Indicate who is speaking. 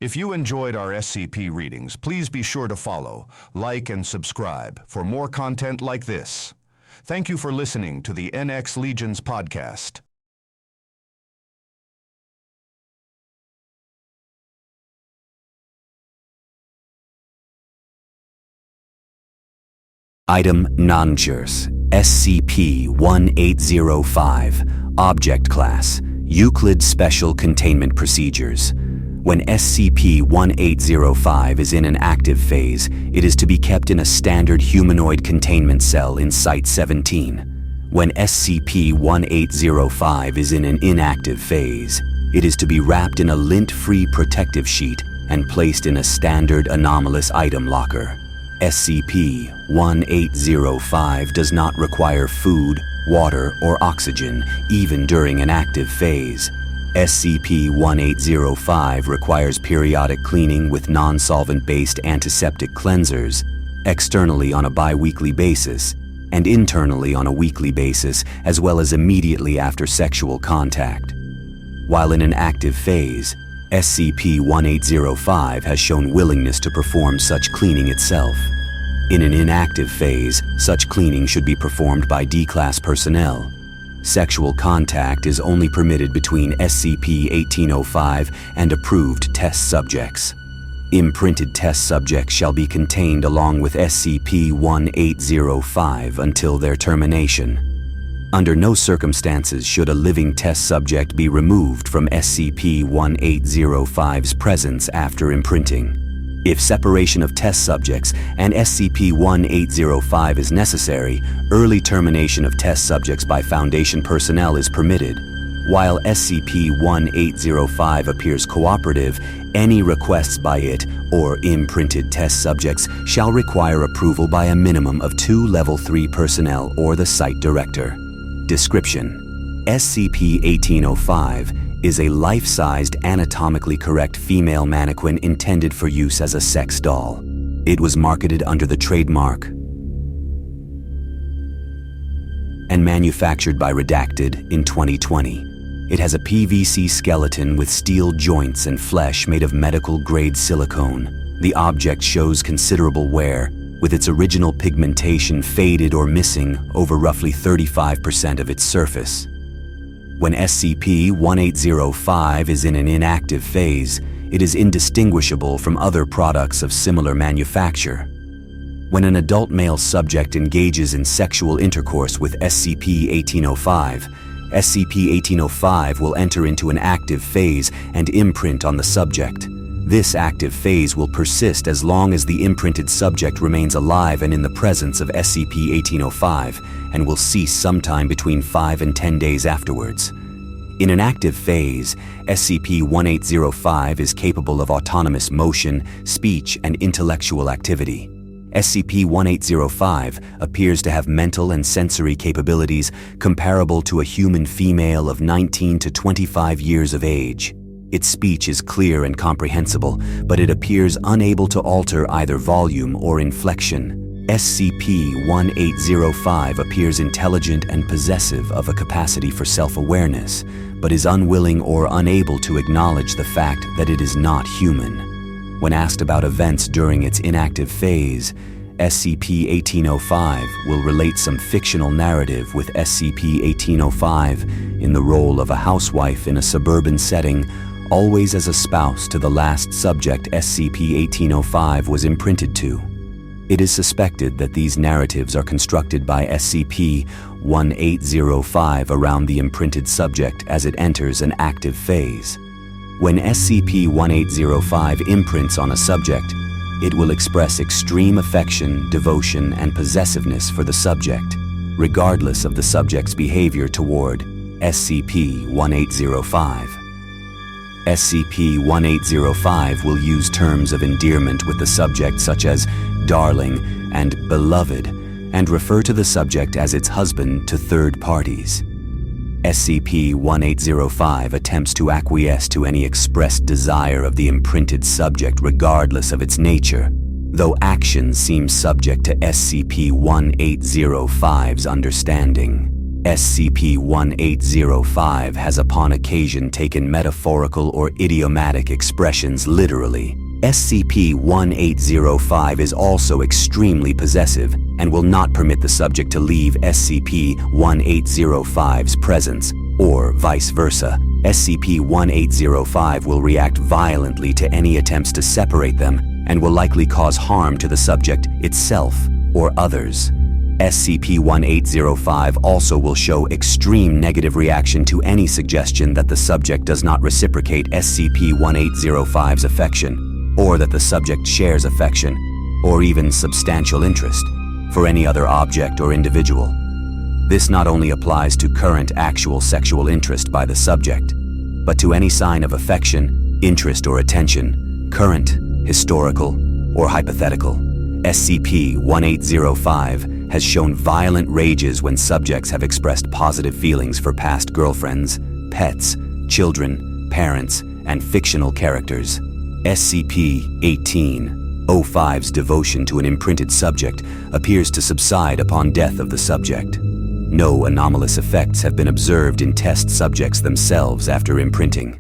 Speaker 1: If you enjoyed our SCP readings, please be sure to follow, like, and subscribe for more content like this. Thank you for listening to the NX Legions podcast.
Speaker 2: Item Nongers, SCP-1805, Object Class, Euclid Special Containment Procedures. When SCP-1805 is in an active phase, it is to be kept in a standard humanoid containment cell in Site-17. When SCP-1805 is in an inactive phase, it is to be wrapped in a lint-free protective sheet and placed in a standard anomalous item locker. SCP-1805 does not require food, water, or oxygen, even during an active phase. SCP-1805 requires periodic cleaning with non-solvent-based antiseptic cleansers, externally on a bi-weekly basis, and internally on a weekly basis, as well as immediately after sexual contact. While in an active phase, SCP-1805 has shown willingness to perform such cleaning itself. In an inactive phase, such cleaning should be performed by D-Class personnel. Sexual contact is only permitted between SCP-1805 and approved test subjects. Imprinted test subjects shall be contained along with SCP-1805 until their termination. Under no circumstances should a living test subject be removed from SCP-1805's presence after imprinting. If separation of test subjects and SCP-1805 is necessary, early termination of test subjects by Foundation personnel is permitted. While SCP-1805 appears cooperative, any requests by it or imprinted test subjects shall require approval by a minimum of 2 Level 3 personnel or the Site Director. Description: SCP-1805 is a life-sized, anatomically correct female mannequin intended for use as a sex doll. It was marketed under the trademark and manufactured by Redacted in 2020. It has a PVC skeleton with steel joints and flesh made of medical-grade silicone. The object shows considerable wear, with its original pigmentation faded or missing over roughly 35% of its surface. When SCP-1805 is in an inactive phase, it is indistinguishable from other products of similar manufacture. When an adult male subject engages in sexual intercourse with SCP-1805, SCP-1805 will enter into an active phase and imprint on the subject. This active phase will persist as long as the imprinted subject remains alive and in the presence of SCP-1805, and will cease sometime between 5 and 10 days afterwards. In an active phase, SCP-1805 is capable of autonomous motion, speech, and intellectual activity. SCP-1805 appears to have mental and sensory capabilities comparable to a human female of 19 to 25 years of age. Its speech is clear and comprehensible, but it appears unable to alter either volume or inflection. SCP-1805 appears intelligent and possessive of a capacity for self-awareness, but is unwilling or unable to acknowledge the fact that it is not human. When asked about events during its inactive phase, SCP-1805 will relate some fictional narrative with SCP-1805 in the role of a housewife in a suburban setting, always as a spouse to the last subject SCP-1805 was imprinted to. It is suspected that these narratives are constructed by SCP-1805 around the imprinted subject as it enters an active phase. When SCP-1805 imprints on a subject, it will express extreme affection, devotion, and possessiveness for the subject, regardless of the subject's behavior toward SCP-1805. SCP-1805 will use terms of endearment with the subject such as darling and beloved, and refer to the subject as its husband to third parties. SCP-1805 attempts to acquiesce to any expressed desire of the imprinted subject regardless of its nature, though actions seem subject to SCP-1805's understanding. SCP-1805 has upon occasion taken metaphorical or idiomatic expressions literally. SCP-1805 is also extremely possessive and will not permit the subject to leave SCP-1805's presence, or vice versa. SCP-1805 will react violently to any attempts to separate them and will likely cause harm to the subject itself or others. SCP-1805 also will show extreme negative reaction to any suggestion that the subject does not reciprocate SCP-1805's affection, or that the subject shares affection, or even substantial interest, for any other object or individual. This not only applies to current actual sexual interest by the subject, but to any sign of affection, interest, or attention, current, historical, or hypothetical. SCP-1805 has shown violent rages when subjects have expressed positive feelings for past girlfriends, pets, children, parents, and fictional characters. SCP-1805's devotion to an imprinted subject appears to subside upon death of the subject. No anomalous effects have been observed in test subjects themselves after imprinting.